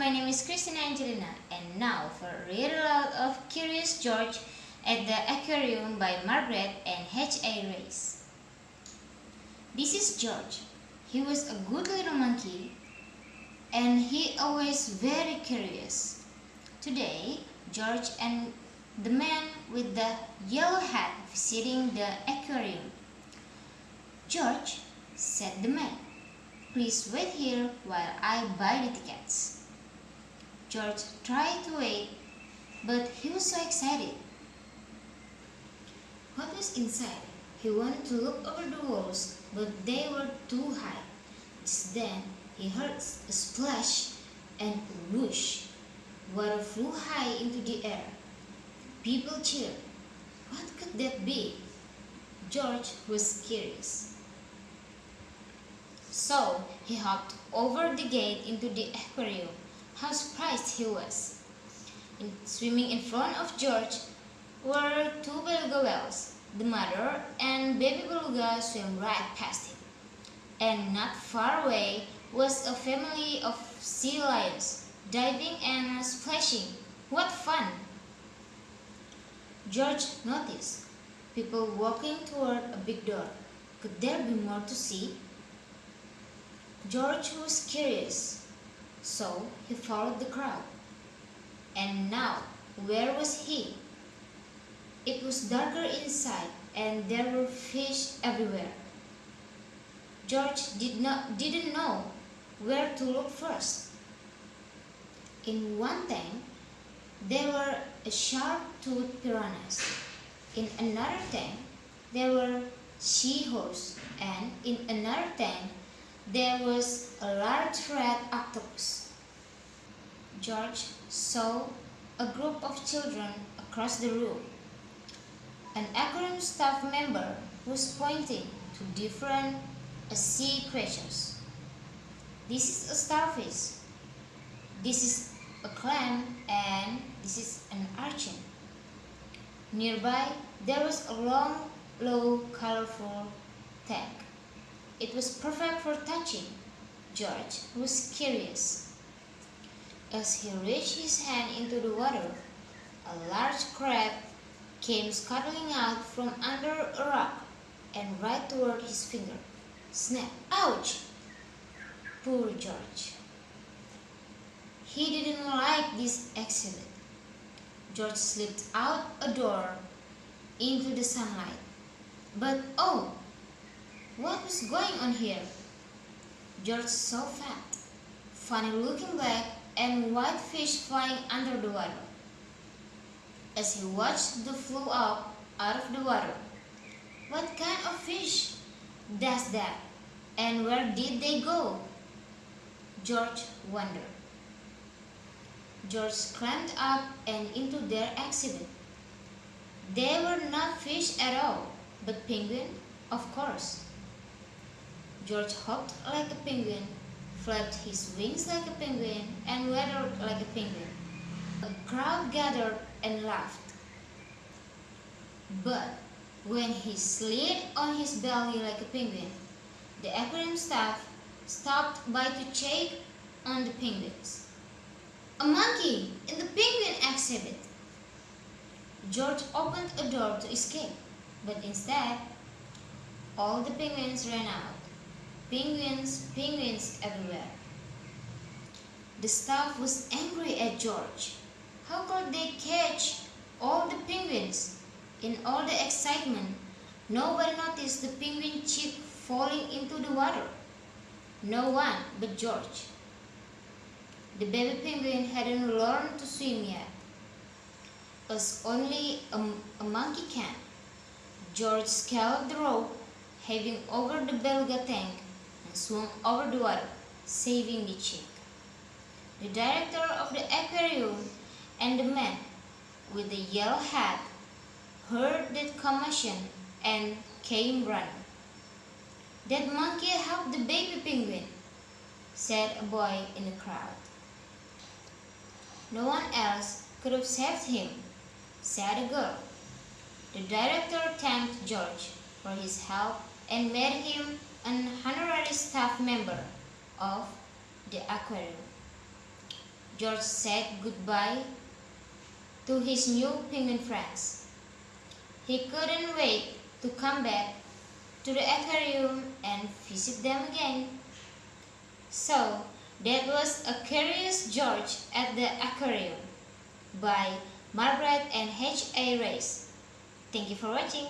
my name is Kristina Anjelina, and now for a read aloud of Curious George at the Aquarium by Margaret and H. Race. This is George. He was a good little monkey, and he always very curious. Today, George and the man with the yellow hat visiting the aquarium. "George," said the man, "please wait here while I buy the tickets." George tried to wait, but he was so excited. What was inside? He wanted to look over the walls, but they were too high. Just then, he heard a splash and whoosh. Water flew high into the air. People cheered. What could that be? George was curious. So he hopped over the gate into the aquarium. How surprised he was! Swimming in front of George were two beluga whales. The mother and Baby Beluga swam right past him. And not far away was a family of sea lions, diving and splashing. What fun! George noticed people walking toward a big door. Could there be more to see? George was curious, so he followed the crowd. And now, where was he? It was darker inside, and there were fish everywhere. George didn't know where to look first. In one tank, there were sharp-toothed piranhas. In another tank, there were seahorses, and in another tank, there was a large red octopus. George saw a group of children across the room. An aquarium staff member was pointing to different sea creatures. This is a starfish. This is a clam, and this is an urchin. Nearby, there was a long, low, colorful tank. It was perfect for touching. George was curious. As he reached his hand into the water, a large crab came scuttling out from under a rock and right toward his finger. Snap! Ouch! Poor George. He didn't like this accident. George slipped out a door into the sunlight. But oh! What was going on here? George saw fat, funny-looking black and white fish flying under the water. As he watched them float up out of the water, what kind of fish does that? And where did they go? George wondered. George climbed up and into their exhibit. They were not fish at all, but penguin, of course. George hopped like a penguin, flapped his wings like a penguin, and waddled like a penguin. A crowd gathered and laughed. But when he slid on his belly like a penguin, the aquarium staff stopped by to check on the penguins. A monkey in the penguin exhibit! George opened a door to escape, but instead, all the penguins ran out. Penguins, penguins everywhere. The staff was angry at George. How could they catch all the penguins? In all the excitement, nobody noticed the penguin chick falling into the water. No one but George. The baby penguin hadn't learned to swim yet, as only a monkey can. George scaled the rope, heaving over the beluga tank, and swam over the water, saving the chick. The director of the aquarium and the man with the yellow hat heard that commotion and came running. "That monkey helped the baby penguin," said a boy in the crowd. "No one else could have saved him," said a girl. The director thanked George for his help and made him an honorary staff member of the aquarium. George said goodbye to his new penguin friends. He couldn't wait to come back to the aquarium and visit them again. So, that was A Curious George at the Aquarium by Margaret and H. Thank you for watching.